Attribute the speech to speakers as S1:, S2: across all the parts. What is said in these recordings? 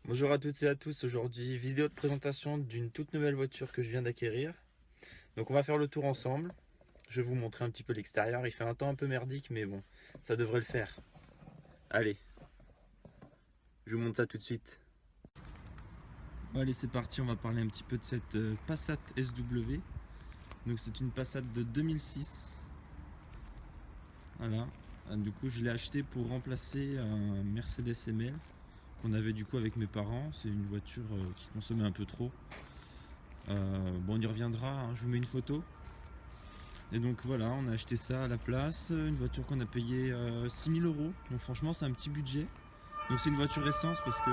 S1: Bonjour à toutes et à tous, aujourd'hui vidéo de présentation d'une toute nouvelle voiture que je viens d'acquérir. Donc on va faire le tour ensemble, je vais vous montrer un petit peu l'extérieur, il fait un temps un peu merdique mais bon, ça devrait le faire. Allez, je vous montre ça tout de suite. Bon, allez c'est parti, on va parler un petit peu de cette Passat SW. Donc c'est une Passat de 2006. Voilà, du coup je l'ai acheté pour remplacer un Mercedes ML qu'on avait du coup avec mes parents. C'est une voiture qui consommait un peu trop. Bon, on y reviendra, hein. Je vous mets une photo. Et donc voilà, on a acheté ça à la place, une voiture qu'on a payé 6 000 €. Donc franchement, c'est un petit budget. Donc c'est une voiture essence parce que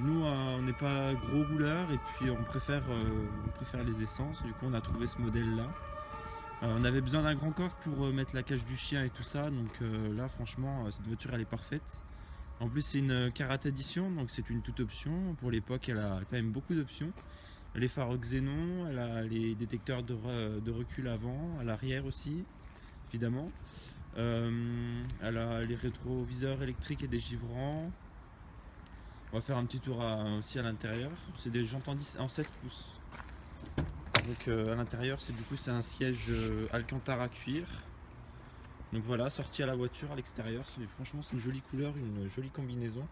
S1: nous, on n'est pas gros rouleurs et puis on préfère les essences. Du coup, on a trouvé ce modèle-là. On avait besoin d'un grand coffre pour mettre la cage du chien et tout ça. Donc là, franchement, cette voiture, elle est parfaite. En plus, c'est une Karat Edition, donc c'est une toute option. Pour l'époque, elle a quand même beaucoup d'options. Les phares xénon, elle a les détecteurs de recul avant, à l'arrière aussi, évidemment. Elle a les rétroviseurs électriques et dégivrants. On va faire un petit tour aussi à l'intérieur. C'est des jantes en 16 pouces. Donc à l'intérieur, c'est un siège Alcantara cuir. Donc voilà, sorti à la voiture, à l'extérieur, franchement c'est une jolie couleur, une jolie combinaison.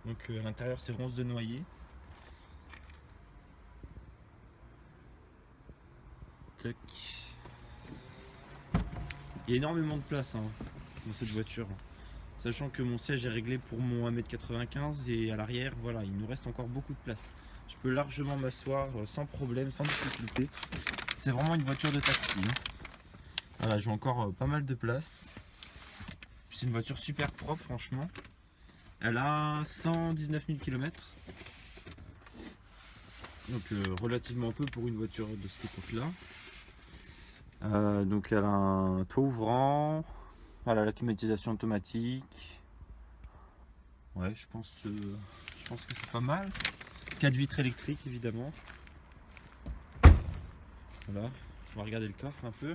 S1: Donc à l'intérieur c'est ronce de noyer. Tac. Il y a énormément de place hein, dans cette voiture. Sachant que mon siège est réglé pour mon 1,95 m et à l'arrière, voilà, il nous reste encore beaucoup de place. Je peux largement m'asseoir sans problème, sans difficulté. C'est vraiment une voiture de taxi. Voilà, j'ai encore pas mal de place. C'est une voiture super propre, franchement. Elle a 119 000 km. Donc relativement peu pour une voiture de cette époque-là. Donc elle a un toit ouvrant. Voilà, la climatisation automatique. Ouais, je pense que c'est pas mal. 4 vitres électriques évidemment. Voilà, on va regarder le coffre un peu.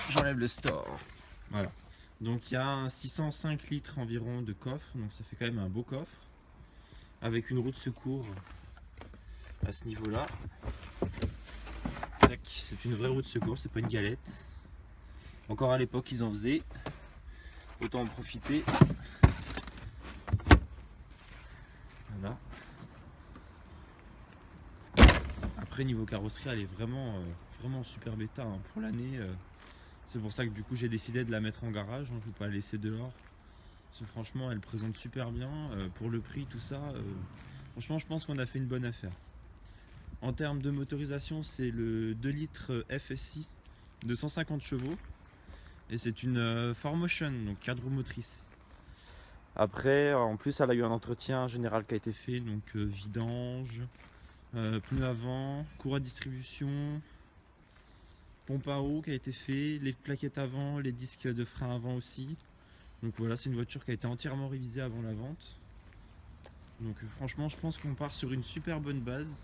S1: J'enlève le store. Voilà. Donc il y a un 605 litres environ de coffre, donc ça fait quand même un beau coffre. Avec une roue de secours à ce niveau-là. C'est une vraie roue de secours, c'est pas une galette. Encore à l'époque ils en faisaient. Autant en profiter. Voilà. Après niveau carrosserie elle est vraiment en super bêta hein, pour l'année. C'est pour ça que du coup j'ai décidé de la mettre en garage, hein, je ne vais pas la laisser dehors. Parce que franchement elle présente super bien, pour le prix tout ça, franchement je pense qu'on a fait une bonne affaire. En termes de motorisation c'est le 2 litres FSI de 150 chevaux. Et c'est une 4Motion, donc 4 roues motrices. Après en plus elle a eu un entretien général qui a été fait, donc vidange, pneus avant, courroie de distribution, pompe à eau qui a été fait, les plaquettes avant, les disques de frein avant aussi. Donc voilà, c'est une voiture qui a été entièrement révisée avant la vente. Donc franchement, je pense qu'on part sur une super bonne base.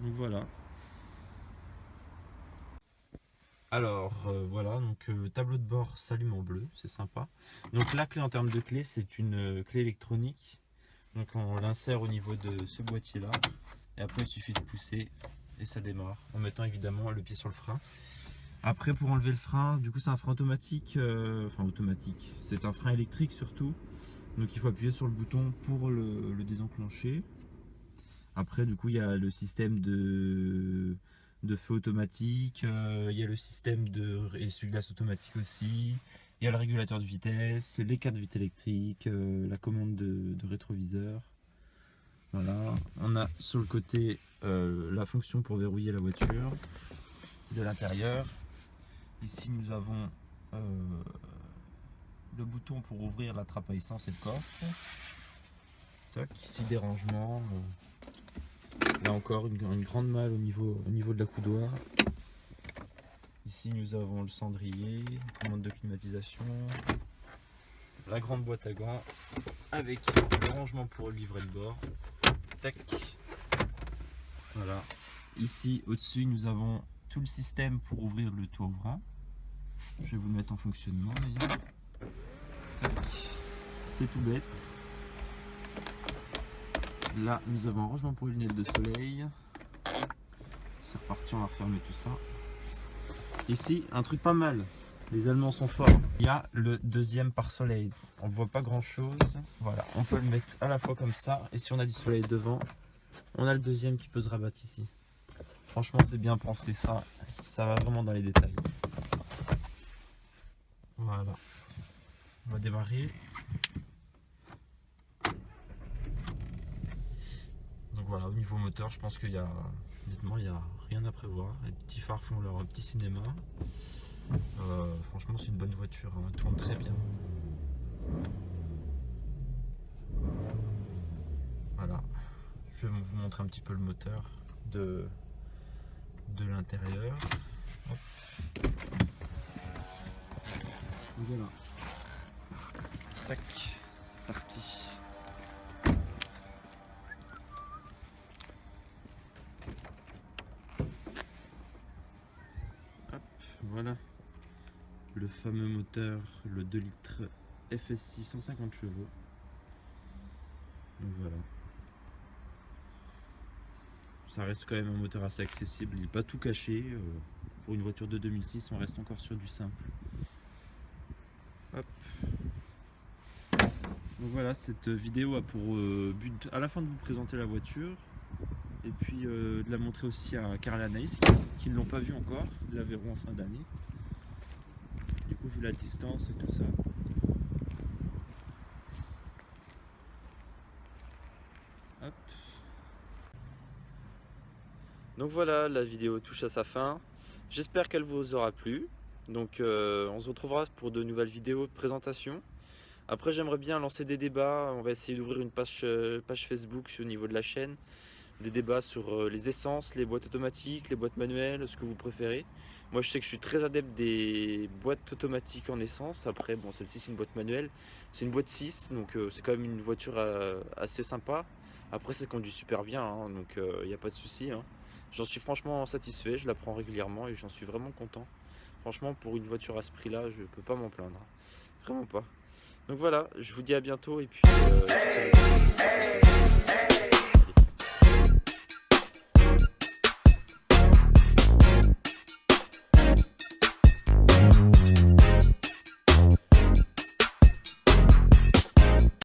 S1: Donc voilà. Alors voilà, donc tableau de bord s'allume en bleu, c'est sympa. Donc la clé en termes de clé, c'est une clé électronique. Donc on l'insère au niveau de ce boîtier là. Et après il suffit de pousser et ça démarre en mettant évidemment le pied sur le frein. Après pour enlever le frein, du coup c'est un frein automatique, enfin automatique, c'est un frein électrique surtout. Donc il faut appuyer sur le bouton pour le désenclencher. Après du coup il y a le système de feu automatique, il y a le système de essuie-glace automatique aussi, il y a le régulateur de vitesse, les 4 vitres électriques, la commande de rétroviseur. Voilà, on a sur le côté la fonction pour verrouiller la voiture de l'intérieur. Ici nous avons le bouton pour ouvrir la trappe à essence et le coffre. Tac, ici des rangements. Là encore une grande malle au niveau de la coudoir. Ici nous avons le cendrier, commande de climatisation, la grande boîte à gants avec le rangement pour le livret de bord. Tac. Voilà. Ici au-dessus nous avons tout le système pour ouvrir le toit ouvrant. Je vais vous le mettre en fonctionnement d'ailleurs. C'est tout bête. Là, nous avons un rangement pour les lunettes de soleil. C'est reparti, on va refermer tout ça. Ici, un truc pas mal. Les Allemands sont forts. Il y a le deuxième pare-soleil. On ne voit pas grand chose. Voilà, on peut le mettre à la fois comme ça. Et si on a du soleil devant, on a le deuxième qui peut se rabattre ici. Franchement, c'est bien pensé. Ça va vraiment dans les détails. Voilà. On va démarrer. Donc voilà, au niveau moteur, je pense qu'il y a, honnêtement, il n'y a rien à prévoir. Les petits phares font leur petit cinéma. Franchement, c'est une bonne voiture, hein. Elle tourne très bien. Voilà, je vais vous montrer un petit peu le moteur de l'intérieur. Voilà. Tac, c'est parti. Hop, voilà. Le fameux moteur, le 2 litres FSI 150 chevaux. Donc voilà. Ça reste quand même un moteur assez accessible, il n'est pas tout caché. Pour une voiture de 2006, on reste encore sur du simple. Hop. Donc voilà, cette vidéo a pour but à la fin de vous présenter la voiture et puis de la montrer aussi à Karl et Anaïs qui ne l'ont pas vue encore, ils la verront en fin d'année. Du coup, vu la distance et tout ça. Hop. Donc voilà, la vidéo touche à sa fin. J'espère qu'elle vous aura plu. Donc on se retrouvera pour de nouvelles vidéos de présentation. Après, j'aimerais bien lancer des débats. On va essayer d'ouvrir une page Facebook au niveau de la chaîne. Des débats sur les essences, les boîtes automatiques, les boîtes manuelles, ce que vous préférez. Moi, je sais que je suis très adepte des boîtes automatiques en essence. Après, bon, celle-ci, c'est une boîte manuelle. C'est une boîte 6, donc c'est quand même une voiture assez sympa. Après, ça conduit super bien, hein, donc il n'y a pas de souci, hein. J'en suis franchement satisfait, je la prends régulièrement et j'en suis vraiment content. Franchement, pour une voiture à ce prix-là, je peux pas m'en plaindre. Vraiment pas. Donc voilà, je vous dis à bientôt et puis...